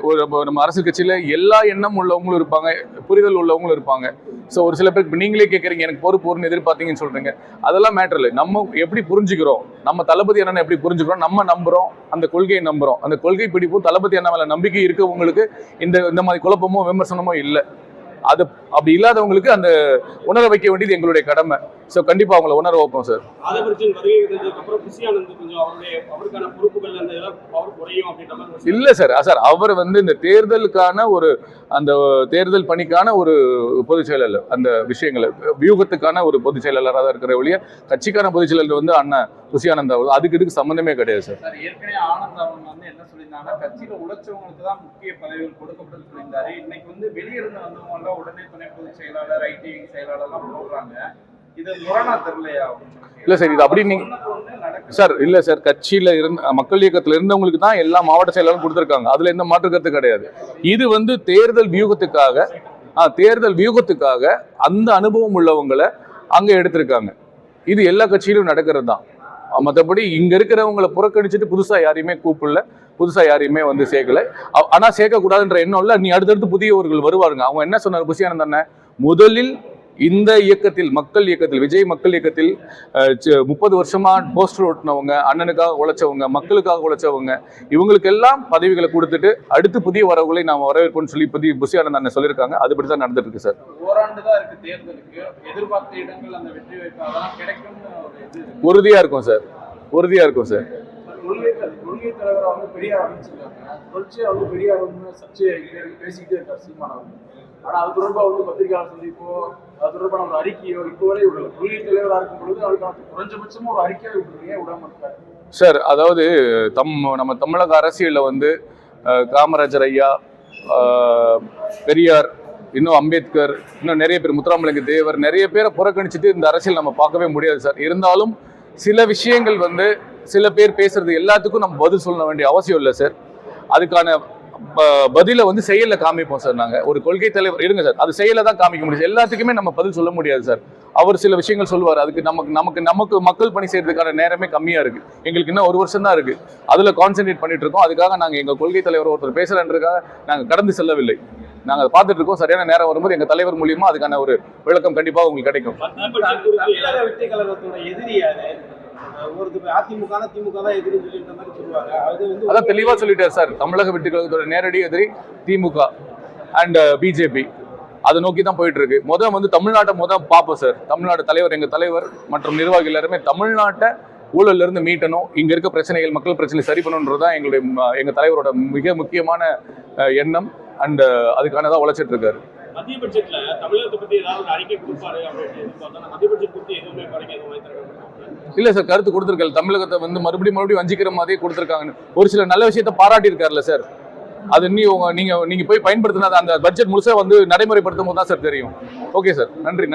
ஒரு நம்ம அரசியல் கட்சியில் எல்லா எண்ணம் உள்ளவங்களும் இருப்பாங்க, புரிதல் உள்ளவங்களும் இருப்பாங்க. ஸோ ஒரு சில பேருக்கு நீங்களே கேட்குறீங்க எனக்கு பொறுப்புன்னு எதிர்பார்த்தீங்கன்னு சொல்கிறீங்க. அதெல்லாம் மேட்டர் இல்லை. நம்ம எப்படி புரிஞ்சுக்கிறோம், நம்ம தளபதி என்னன்னு எப்படி புரிஞ்சுக்கிறோம், நம்ம நம்புகிறோம், அந்த கொள்கையை நம்புகிறோம். அந்த கொள்கை பிடிப்பும் தளபதி என்ன மேலே நம்பிக்கை இருக்கவங்களுக்கு இந்த மாதிரி குழப்பமோ விமர்சனமோ இல்லை. அது அப்படி இல்லாதவங்களுக்கு அந்த உணர வைக்க வேண்டியது எங்களுடைய கடமை. ஸோ கண்டிப்பாக அவங்கள உணர வைப்போம் சார். இல்லை சார், அவர் இந்த தேர்தலுக்கான அந்த தேர்தல் பணிக்கான ஒரு பொதுச் செயலாளர், அந்த விஷயங்களை வியூகத்துக்கான ஒரு பொதுச் செயலாளராக தான் இருக்கிற ஒழிய கட்சிக்கான பொதுச் செயலாளர் அண்ணன் புசியானந்தா இதுக்கு சம்பந்தமே கிடையாது சார். ஏற்கனவே ஆனந்த் அவங்க என்ன சொல்லியிருந்தாங்க, கட்சியில உழைச்சவங்களுக்கு தான் முக்கிய பதவிகள் கொடுக்கப்படும் சொல்லியிருந்தாரு. இன்னைக்கு வெளியிருந்து வந்தவங்க எல்லாம் உடனே துணை பொதுச் செயலாளர், ஐடி செயலாளர்லாம் போடுறாங்க. இது முரணா தெரியலையா? இல்ல சார், இது அப்படி நீங்க சார் இல்ல சார், கட்சியில மக்கள் இயக்கத்துல இருந்தவங்களுக்கு தான் எல்லா மாவட்ட செயலாளரும் கொடுத்திருக்காங்க. அதுல எந்த மாற்று கருத்து கிடையாது. இது தேர்தல் வியூகத்துக்காக அந்த அனுபவம் உள்ளவங்களை அங்க எடுத்திருக்காங்க. இது எல்லா கட்சியிலும் நடக்கிறது தான். மற்றபடி இங்க இருக்கிறவங்களை புறக்கணிச்சுட்டு புதுசா யாரையுமே கூப்பிடல, புதுசா யாரையுமே சேர்க்கல. ஆனா சேர்க்கக்கூடாதுன்ற எண்ணம் இல்ல. நீ அடுத்தடுத்து புதியவர்கள் வருவாருங்க. அவங்க என்ன சொன்னார் புசியானந்தன், முதலில் இந்த இயக்கத்தில், மக்கள் இயக்கத்தில், விஜய் மக்கள் இயக்கத்தில் 30 வருஷமா போஸ்டர் ஓட்டினவங்க, அண்ணனுக்காக உழைச்சவங்க, மக்களுக்காக உழைச்சவங்க, இவங்களுக்கெல்லாம் பதவிகளை கொடுத்துட்டு அடுத்து புதிய வரவுகளை நாம் வரவேற்போம்னு சொல்லி புசியானந்தன் அண்ணன் சொல்லியிருக்காங்க. அதுபடிதான் நடந்துட்டு இருக்கு சார். ஓராண்டுதான் இருக்கு தேர்தலுக்கு. எதிர்பார்த்த இடங்கள் அந்த வெற்றி வாய்ப்பு கிடைக்கும் உறுதியா இருக்கும் சார், உறுதியா இருக்கும் சார். கொள்கை தலைவர் பெரியார் பெரியார் பேசிக்கிட்டே இருக்காரு சீமானவர். ஆனா அது தொடர்பாக பத்திரிகையாளர் சந்திப்போ, அது தொடர்பான ஒரு அறிக்கையோ இப்போ வரை விடல. கொள்கை தலைவராக இருக்கும் பொழுது அதுக்கான குறைஞ்சபட்சமா ஒரு அறிக்கையை விட்டுருக்கீங்க, விடாம இருக்காரு சார். அதாவது நம்ம தமிழக அரசியலில் காமராஜர் ஐயா, பெரியார், இன்னும் அம்பேத்கர், இன்னும் நிறைய பேர், முத்துராமலிங்க தேவர், நிறைய பேரை புறக்கணிச்சுட்டு இந்த அரசியல் நம்ம பார்க்கவே முடியாது சார். இருந்தாலும் சில விஷயங்கள் சில பேர் பேசுறது எல்லாத்துக்கும் நம்ம பதில் சொல்ல வேண்டிய அவசியம் இல்லை சார். அதுக்கான பதில செயல காமிப்போம் சார். நாங்க ஒரு கொள்கை தலைவர் இருங்க சார், அது செயல தான் காமிக்க முடியும். எல்லாத்துக்குமே நம்ம பதில் சொல்ல முடியாது சார். அவர் சில விஷயங்கள் சொல்லுவார். அதுக்கு நமக்கு மக்கள் பணி செய்யறதுக்கான நேரமே கம்மியா இருக்கு. எங்களுக்கு இன்னும் 1 வருஷம் தான் இருக்கு. அதுல கான்சென்ட்ரேட் பண்ணிட்டு இருக்கோம். அதுக்காக நாங்க எங்க கொள்கை தலைவர் ஒருத்தர் பேசுறன்றதுக்காக நாங்க கடந்து செல்லவில்லை. நாங்க பார்த்துட்டு இருக்கோம். சரியான நேரம் வரும்போது எங்க தலைவர் மூலியமா அதுக்கான ஒரு விளக்கம் கண்டிப்பா உங்களுக்கு கிடைக்கும். அதான் தெளிவா சொல்லிட்டார் சார். தமிழக வெற்றி கழகத்தோட நேரடி எதிரி திமுக அண்ட் பிஜேபி. அதை நோக்கி தான் போயிட்டு இருக்கு. தமிழ்நாட்டை பார்ப்போம் சார். தமிழ்நாடு தலைவர், எங்க தலைவர் மற்றும் நிர்வாகிகள் எல்லாருமே தமிழ்நாட்டை ஊழல்ல இருந்து மீட்டணும், இங்க இருக்க பிரச்சனைகள், மக்கள் பிரச்சனை சரி பண்ணணுன்றதுதான் எங்க தலைவரோட மிக முக்கியமான எண்ணம். அண்ட் அதுக்கானதான் உழைச்சிட்டு இருக்காரு. மத்திய பட்ஜெட்ல தமிழகத்தை பத்தி ஏதாவது ஒரு அறிக்கை கொடுப்பாரு அப்படின்னு மத்திய பட்ஜெட் பத்தி எதுவுமே இல்ல சார், கருத்து கொடுத்திருக்காரு. தமிழகத்தை மறுபடியும் வஞ்சிக்கிற மாதிரி கொடுத்திருக்காங்க. ஒரு சில நல்ல விஷயத்தை பாராட்டி இருக்காருல்ல சார். அது நீங்க போய் பயன்படுத்தினா அந்த பட்ஜெட் முழுசா நடைமுறைப்படுத்தும் போது தான் சார் தெரியும். ஓகே சார், நன்றி.